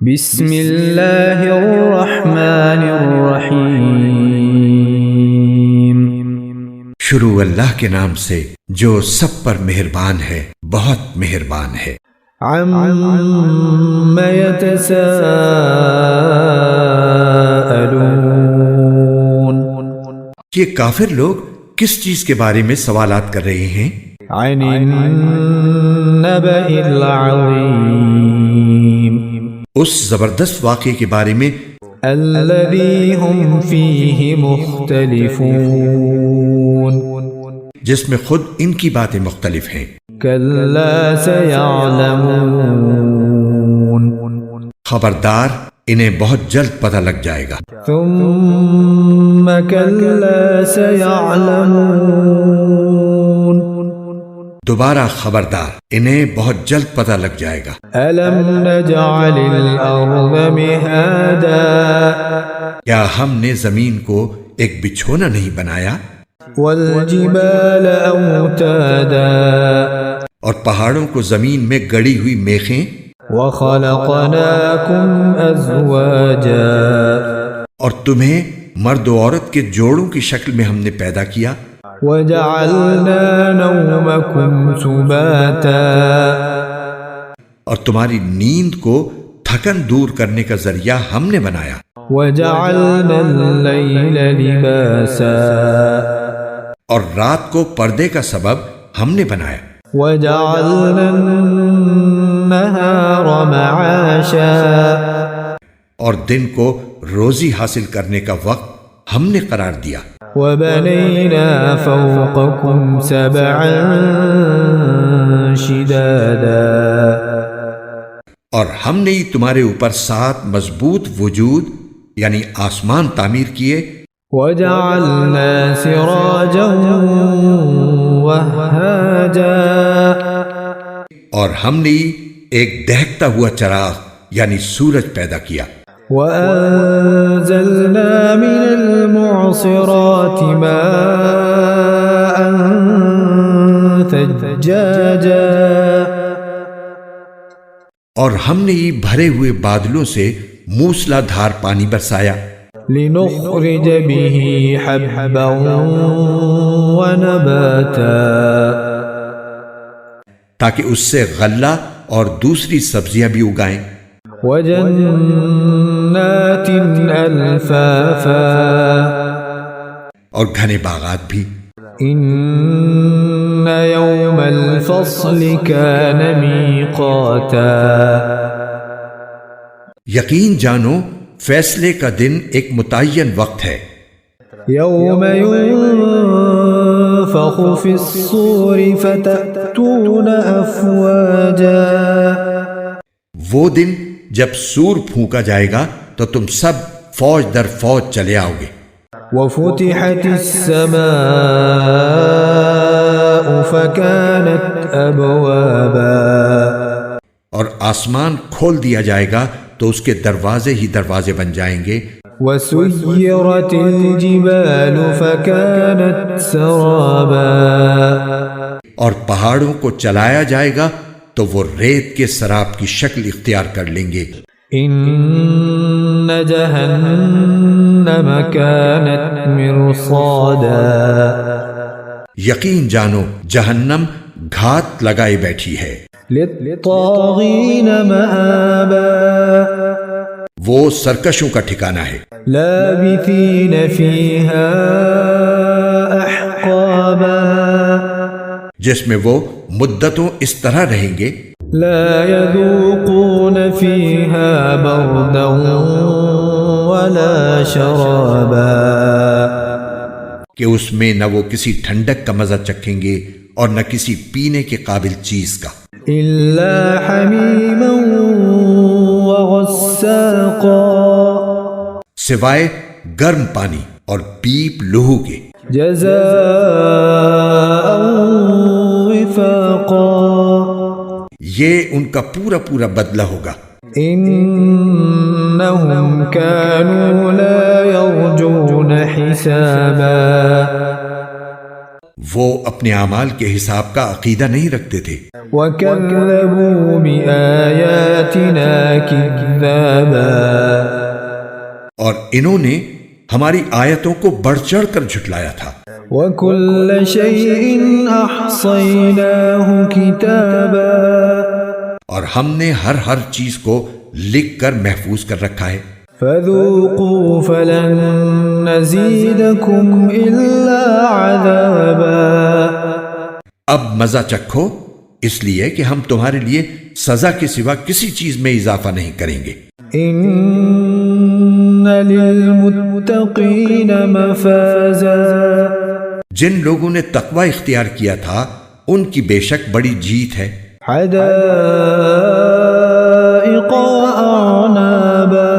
بسم اللہ الرحمن الرحیم۔ شروع اللہ کے نام سے جو سب پر مہربان ہے، بہت مہربان ہے۔ عَمَّ يَتَسَاءَلُونَ، یہ کافر لوگ کس چیز کے بارے میں سوالات کر رہے ہیں؟ عن النبأ العظیم، اس زبردست واقعے کے بارے میں الذی هم فیہ مختلفون، جس میں خود ان کی باتیں مختلف ہیں۔ کلا سیعلمون، خبردار انہیں بہت جلد پتہ لگ جائے گا۔ ثم کلا سیعلمون، دوبارہ خبردار انہیں بہت جلد پتہ لگ جائے گا۔ الم نجعل الارض مہادا، کیا ہم نے زمین کو ایک بچھونا نہیں بنایا؟ والجبال اوتادا، اور پہاڑوں کو زمین میں گڑی ہوئی میخیں، وخلقناکم ازواجا، اور تمہیں مرد و عورت کے جوڑوں کی شکل میں ہم نے پیدا کیا۔ وجعلنا نومکم سباتا، اور تمہاری نیند کو تھکن دور کرنے کا ذریعہ ہم نے بنایا۔ وجعلنا اللیل لباسا، اور رات کو پردے کا سبب ہم نے بنایا۔ وجعلنا النہار معاشا، اور دن کو روزی حاصل کرنے کا وقت ہم نے قرار دیا۔ وبنینا فوقکم سبعا شدادا، اور ہم نے تمہارے اوپر 7 مضبوط وجود یعنی آسمان تعمیر کیے۔ وجعلنا سراجا وہاجا، اور ہم نے ایک دہکتا ہوا چراغ یعنی سورج پیدا کیا۔ وأنزلنا من المعصرات ماء ثجاجا، اور ہم نے بھرے ہوئے بادلوں سے موسلا دھار پانی برسایا۔ لنخرج به حبا ونباتا، تاکہ اس سے غلہ اور دوسری سبزیاں بھی اگائیں۔ وجنات الفافا، اور گھنے باغات بھی۔ ان یوم الفصل کان میقاتا، یقین جانو فیصلے کا دن ایک متعین وقت ہے۔ یوم ينفخ فی الصور فتأتون افواجا، وہ دن جب سور پھونکا جائے گا تو تم سب فوج در فوج چلے آؤ گے۔ وفتحت السماء فكانت ابوابا، اور آسمان کھول دیا جائے گا تو اس کے دروازے ہی دروازے بن جائیں گے۔ وسيرت الجبال فكانت سرابا، اور پہاڑوں کو چلایا جائے گا تو وہ ریت کے سراب کی شکل اختیار کر لیں گے۔ ان جہنم كانت مرصادا، یقین جانو جہنم گھات لگائے بیٹھی ہے۔ للطاغین مآبا، وہ سرکشوں کا ٹھکانہ ہے۔ لابثین فیہا احقابا، جس میں وہ مدتوں اس طرح رہیں گے۔ لا يذوقون فيها بردا ولا شرابا، کہ اس میں نہ وہ کسی ٹھنڈک کا مزہ چکھیں گے اور نہ کسی پینے کے قابل چیز کا، الا حمیما وغساقا، سوائے گرم پانی اور پیپ لہو کے۔ جزاء وفاقا، یہ ان کا پورا پورا بدلہ ہوگا۔ انہم کانوا لا یرجون حسابا، وہ اپنے اعمال کے حساب کا عقیدہ نہیں رکھتے تھے، وَكَذَّبُوا بِآيَاتِنَا كِذَّابًا، اور انہوں نے ہماری آیتوں کو بڑھ چڑھ کر جھٹلایا تھا۔ وَكُلَّ شَيْءٍ أَحْصَيْنَاهُ كِتَابًا، اور ہم نے ہر چیز کو لکھ کر محفوظ کر رکھا ہے۔ فَذُوقُوا فَلَن نَّزِيدَكُمْ إِلَّا عَذَابًا، اب مزہ چکھو، اس لیے کہ ہم تمہارے لیے سزا کے سوا کسی چیز میں اضافہ نہیں کریں گے۔ إِنَّ لِلْمُتَّقِينَ مَفَازًا، جن لوگوں نے تقوی اختیار کیا تھا ان کی بے شک بڑی جیت ہے۔ حَدَائِقَ وَأَعْنَابًا،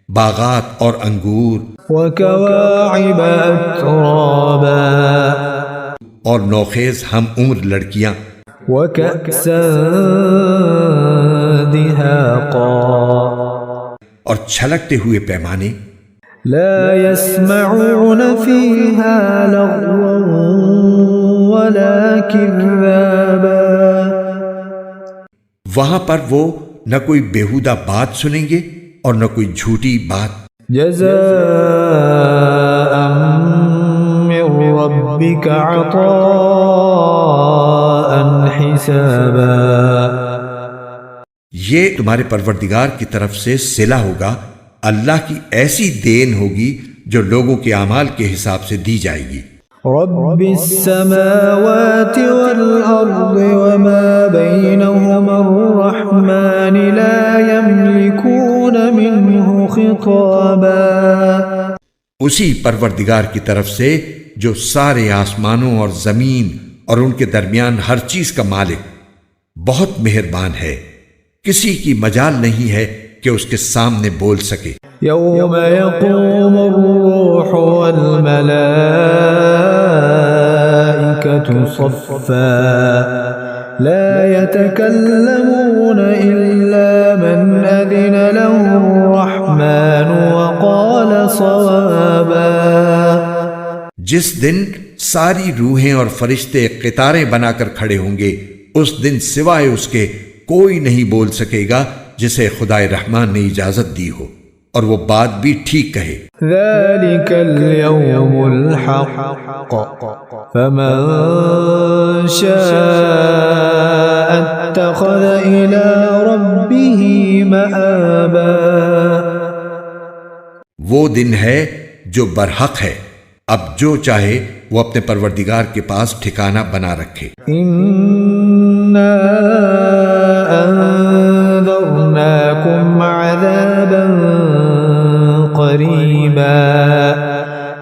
باغات اور انگور وَكَوَاعِبَ أَتْرَابًا، اور نوخیز ہم عمر لڑکیاں، وَكَأْسًا دِهَاقًا، اور چھلکتے ہوئے پیمانے۔ لا يسمعون فيها لغوا ولا كذابا، وہاں پر وہ نہ کوئی بیہودہ بات سنیں گے اور نہ کوئی جھوٹی بات۔ جزاء من ربك عطاء حسابا، یہ تمہارے پروردگار کی طرف سے صلہ ہوگا، اللہ کی ایسی دین ہوگی جو لوگوں کے اعمال کے حساب سے دی جائے گی۔ رب السماوات والأرض وما بينهما الرحمن لا يملكون منه خطابا، اسی پروردگار کی طرف سے جو سارے آسمانوں اور زمین اور ان کے درمیان ہر چیز کا مالک، بہت مہربان ہے، کسی کی مجال نہیں ہے کہ اس کے سامنے بول سکے۔ يوم يقوم الروح والملائكة صفا لا يتكلمون إلا من أذن له الرحمن وقال صوابا، جس دن ساری روحیں اور فرشتے قطاریں بنا کر کھڑے ہوں گے، اس دن سوائے اس کے کوئی نہیں بول سکے گا جسے خدائے رحمان نے اجازت دی ہو اور وہ بات بھی ٹھیک کہے۔ ذلك اليوم الحق فمن شاء اتخذ إلى ربه مآبا، وہ دن ہے جو برحق ہے، اب جو چاہے وہ اپنے پروردگار کے پاس ٹھکانہ بنا رکھے۔ إنا أنذرناكم عذابا قريبا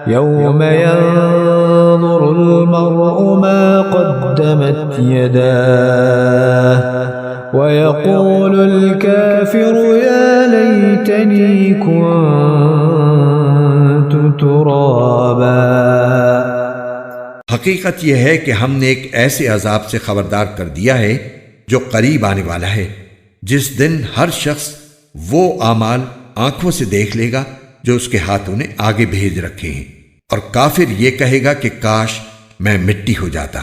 يوم ينظر المرء ما قدمت يداه ويقول الكافر يا ليتني كنت ترابا، حقیقت یہ ہے کہ ہم نے ایک ایسے عذاب سے خبردار کر دیا ہے جو قریب آنے والا ہے، جس دن ہر شخص وہ اعمال آنکھوں سے دیکھ لے گا جو اس کے ہاتھوں نے آگے بھیج رکھے ہیں، اور کافر یہ کہے گا کہ کاش میں مٹی ہو جاتا۔